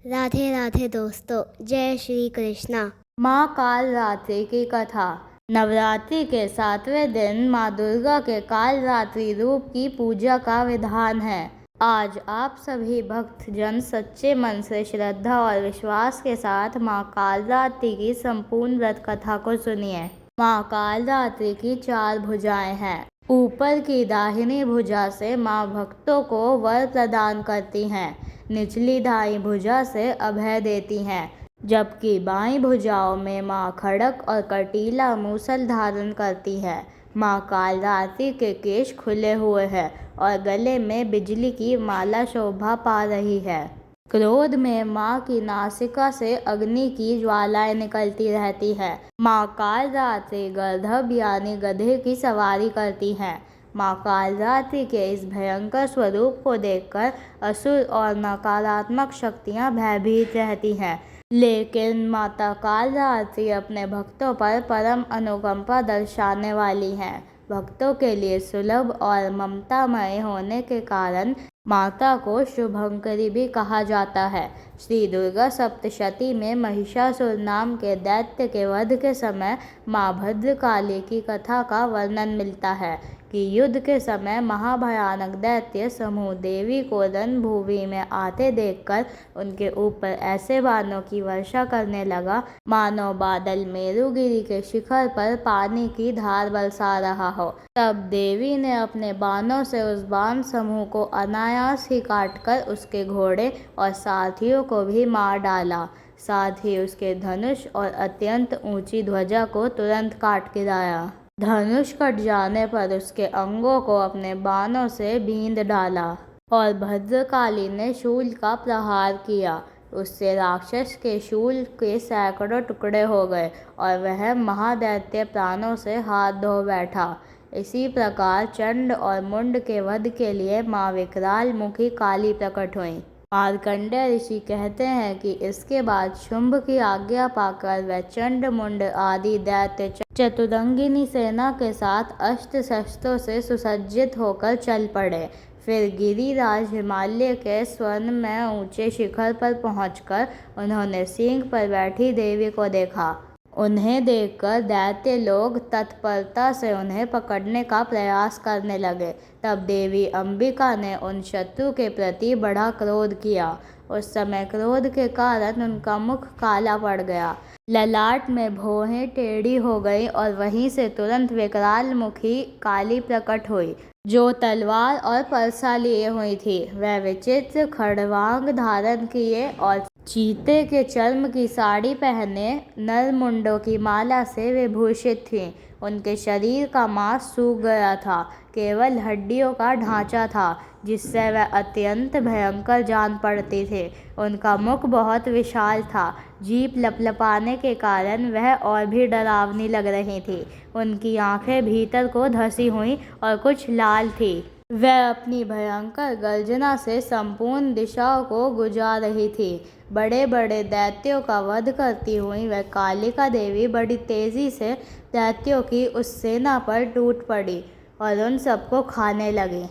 राधे राधे दोस्तों, जय श्री कृष्णा। माँ कालरात्रि की कथा। नवरात्रि के 7वें दिन माँ दुर्गा के कालरात्रि रूप की पूजा का विधान है। आज आप सभी भक्त जन सच्चे मन से श्रद्धा और विश्वास के साथ माँ कालरात्रि की संपूर्ण व्रत कथा को सुनिए। माँ कालरात्रि की 4 भुजाएं हैं। ऊपर की दाहिनी भुजा से माँ भक्तों को वर प्रदान करती हैं। निचली दाईं भुजा से अभय देती हैं, जबकि बाईं भुजाओं में माँ खड़ग और कटीला मूसल धारण करती है। माँ कालरात्रि के केश खुले हुए हैं और गले में बिजली की माला शोभा पा रही है। क्रोध में माँ की नासिका से अग्नि की ज्वालाएं निकलती रहती है। माँ कालरात्रि गर्दभ यानी गधे की सवारी करती हैं। माँ कालरात्रि के इस भयंकर स्वरूप को देखकर असुर और नकारात्मक शक्तियाँ भयभीत रहती हैं, लेकिन माता कालरात्रि अपने भक्तों पर परम अनुकंपा दर्शाने वाली हैं। भक्तों के लिए सुलभ और ममतामय होने के कारण माता को शुभंकरी भी कहा जाता है। श्री दुर्गा सप्तशती में महिषासुर नाम के दैत्य के वध के समय माँ भद्रकाली की कथा का वर्णन मिलता है कि युद्ध के समय महाभयानक दैत्य समूह देवी को रणभूमि में आते देखकर उनके ऊपर ऐसे बाणों की वर्षा करने लगा मानो बादल मेरुगिरी के शिखर पर पानी की धार बरसा रहा हो। तब देवी ने अपने बाणों से उस बाण समूह को अनायास ही काटकर उसके घोड़े और सारथियों को भी मार डाला। साथ ही उसके धनुष और अत्यंत ऊंची ध्वजा को तुरंत काट गिराया। धनुष कट जाने पर उसके अंगों को अपने बाणों से बींध डाला और भद्रकाली ने शूल का प्रहार किया। उससे राक्षस के शूल के सैकड़ों टुकड़े हो गए और वह महादैत्य प्राणों से हाथ धो बैठा। इसी प्रकार चंड और मुंड के वध के लिए माँ विकराल मुखी काली प्रकट हुई। मार्कंडेय ऋषि कहते हैं कि इसके बाद शुंभ की आज्ञा पाकर वह चंड मुंड आदि दैत्य चतुरंगिनी सेना के साथ अस्त्र शस्त्रों से सुसज्जित होकर चल पड़े। फिर गिरिराज हिमालय के स्वर्ण में ऊंचे शिखर पर पहुंचकर उन्होंने सिंह पर बैठी देवी को देखा। उन्हें देखकर दैत्य लोग तत्परता से उन्हें पकड़ने का प्रयास करने लगे। तब देवी अंबिका ने उन शत्रु के प्रति बड़ा क्रोध किया। उस समय क्रोध के कारण उनका मुख काला पड़ गया, ललाट में भौहें टेढ़ी हो गई और वहीं से तुरंत विकराल मुखी काली प्रकट हुई, जो तलवार और परसा लिए हुई थी। वह विचित्र खड़वांग धारण किए और चीते के चर्म की साड़ी पहने नरमुंडों की माला से विभूषित थीं। उनके शरीर का मांस सूख गया था, केवल हड्डियों का ढांचा था, जिससे वह अत्यंत भयंकर जान पड़ती थी। उनका मुख बहुत विशाल था, जीभ लपलपाने के कारण वह और भी डरावनी लग रही थी। उनकी आंखें भीतर को धसी हुई और कुछ लाल थी। वह अपनी भयंकर गर्जना से संपूर्ण दिशाओं को गुजा रही थी। बड़े बड़े दैत्यों का वध करती हुई वह कालिका देवी बड़ी तेजी से दैत्यों की उस सेना पर टूट पड़ी और उन सबको खाने लगी।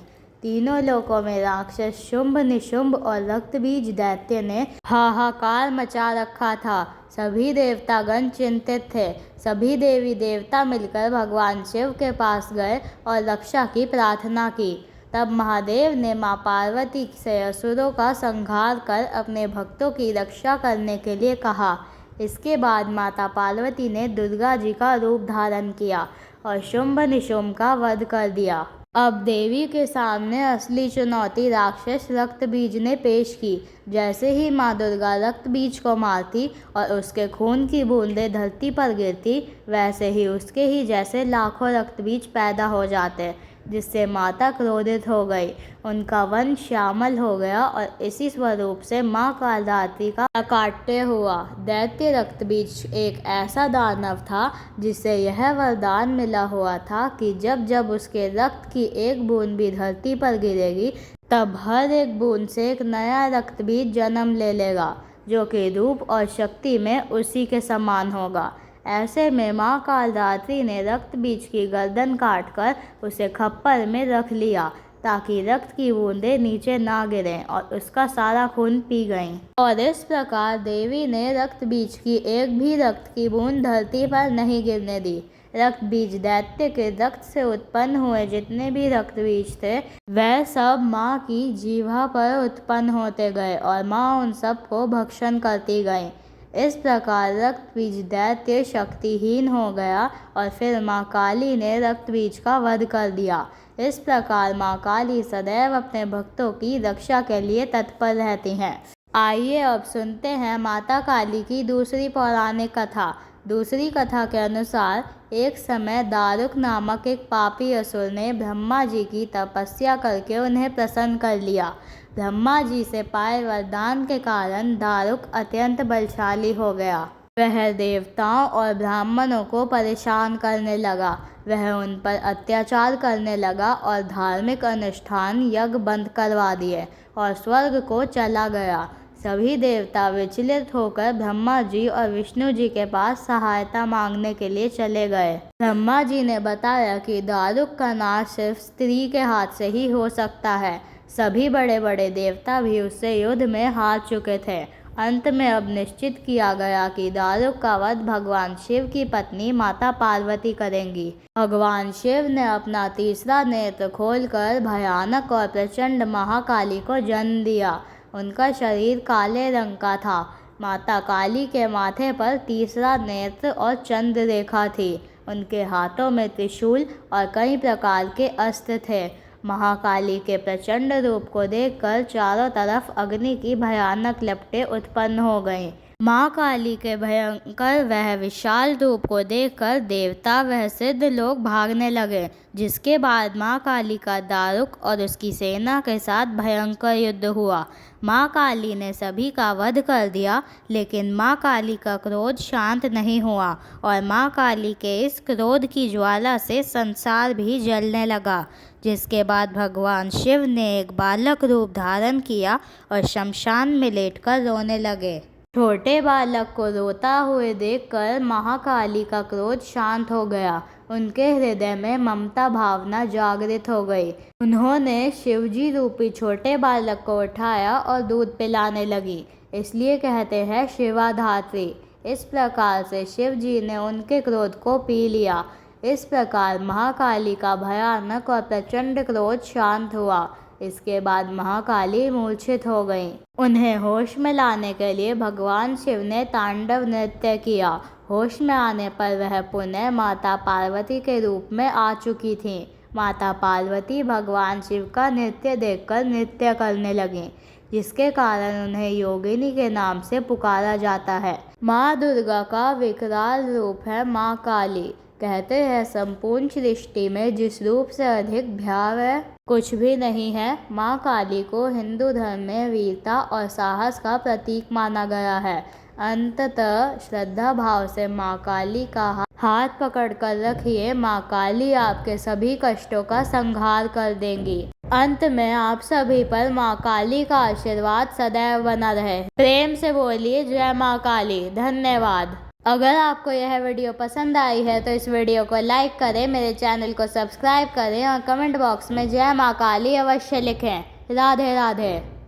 तीनों लोकों में राक्षस शुंभ, निशुंभ और रक्तबीज दैत्य ने हाहाकार मचा रखा था। सभी देवतागण चिंतित थे। सभी देवी देवता मिलकर भगवान शिव के पास गए और रक्षा की प्रार्थना की। तब महादेव ने माँ पार्वती से असुरों का संहार कर अपने भक्तों की रक्षा करने के लिए कहा। इसके बाद माता पार्वती ने दुर्गा जी का रूप धारण किया और शुंभ निशुंभ का वध कर दिया। अब देवी के सामने असली चुनौती राक्षस रक्तबीज ने पेश की। जैसे ही माँ दुर्गा रक्तबीज को मारती और उसके खून की बूंदें धरती पर गिरती, वैसे ही उसके ही जैसे लाखों रक्तबीज पैदा हो जाते, जिससे माता क्रोधित हो गई। उनका वंश श्यामल हो गया और इसी स्वरूप से माँ कालरात्रि का अकाट्य हुआ। दैत्य रक्तबीज एक ऐसा दानव था जिसे यह वरदान मिला हुआ था कि जब जब उसके रक्त की एक बूंद भी धरती पर गिरेगी, तब हर एक बूंद से एक नया रक्तबीज जन्म ले लेगा, जो कि रूप और शक्ति में उसी के समान होगा। ऐसे में माँ कालरात्रि ने रक्तबीज की गर्दन काटकर उसे खप्पर में रख लिया। ताकि रक्त की बूंदें नीचे ना गिरें और उसका सारा खून पी गईं। और इस प्रकार देवी ने रक्त बीज की एक भी रक्त की बूंद धरती पर नहीं गिरने दी। रक्त बीज दैत्य के रक्त से उत्पन्न हुए जितने भी रक्त बीज थे वह सब माँ की जीवा पर उत्पन्न होते गए और माँ उन सब को भक्षण करती गई। इस प्रकार रक्त बीज दैत्य शक्तिहीन हो गया और फिर माँ काली ने रक्त बीज का वध कर दिया। इस प्रकार माँ काली सदैव अपने भक्तों की रक्षा के लिए तत्पर रहती हैं। आइए अब सुनते हैं माता काली की दूसरी पौराणिक कथा। दूसरी कथा के अनुसार एक समय दारुक नामक एक पापी असुर ने ब्रह्मा जी की तपस्या करके उन्हें प्रसन्न कर लिया। ब्रह्मा जी से पाए वरदान के कारण दारुक अत्यंत बलशाली हो गया। वह देवताओं और ब्राह्मणों को परेशान करने लगा। वह उन पर अत्याचार करने लगा और धार्मिक अनुष्ठान यज्ञ बंद करवा दिए और स्वर्ग को चला गया। सभी देवता विचलित होकर ब्रह्मा जी और विष्णु जी के पास सहायता मांगने के लिए चले गए। ब्रह्मा जी ने बताया कि दारुक का नाश सिर्फ स्त्री के हाथ से ही हो सकता है। सभी बड़े बड़े देवता भी उससे युद्ध में हार चुके थे। अंत में अब निश्चित किया गया कि दारुक का वध भगवान शिव की पत्नी माता पार्वती करेंगी। भगवान शिव ने अपना तीसरा नेत्र खोलकर भयानक और प्रचंड महाकाली को जन्म दिया। उनका शरीर काले रंग का था। माता काली के माथे पर तीसरा नेत्र और चंद्र रेखा थी। उनके हाथों में त्रिशूल और कई प्रकार के अस्त्र थे। महाकाली के प्रचंड रूप को देखकर चारों तरफ अग्नि की भयानक लपटें उत्पन्न हो गईं। माँ काली के भयंकर वह विशाल रूप को देखकर देवता वह सिद्ध लोग भागने लगे। जिसके बाद माँ काली का दारुक और उसकी सेना के साथ भयंकर युद्ध हुआ। माँ काली ने सभी का वध कर दिया, लेकिन माँ काली का क्रोध शांत नहीं हुआ और माँ काली के इस क्रोध की ज्वाला से संसार भी जलने लगा। जिसके बाद भगवान शिव ने एक बालक रूप धारण किया और शमशान में लेटकर रोने लगे। छोटे बालक को रोता हुए देखकर महाकाली का क्रोध शांत हो गया। उनके हृदय में ममता भावना जागृत हो गई। उन्होंने शिवजी रूपी छोटे बालक को उठाया और दूध पिलाने लगी। इसलिए कहते हैं शिवाधात्री। इस प्रकार से शिवजी ने उनके क्रोध को पी लिया। इस प्रकार महाकाली का भयानक और प्रचंड क्रोध शांत हुआ। इसके बाद महाकाली मूर्छित हो गईं। उन्हें होश में लाने के लिए भगवान शिव ने तांडव नृत्य किया। होश में आने पर वह पुनः माता पार्वती के रूप में आ चुकी थीं। माता पार्वती भगवान शिव का नृत्य देखकर नृत्य करने लगीं, जिसके कारण उन्हें योगिनी के नाम से पुकारा जाता है। माँ दुर्गा का विकराल रूप है माँ काली। कहते हैं संपूर्ण सृष्टि में जिस रूप से अधिक भयावह कुछ भी नहीं है। माँ काली को हिंदू धर्म में वीरता और साहस का प्रतीक माना गया है। अंततः श्रद्धा भाव से माँ काली का हाथ पकड़कर रखिए। माँ काली आपके सभी कष्टों का संहार कर देंगी। अंत में आप सभी पर माँ काली का आशीर्वाद सदैव बना रहे। प्रेम से बोलिए जय माँ काली। धन्यवाद। अगर आपको यह वीडियो पसंद आई है तो इस वीडियो को लाइक करें, मेरे चैनल को सब्सक्राइब करें और कमेंट बॉक्स में जय माँ काली अवश्य लिखें। राधे राधे।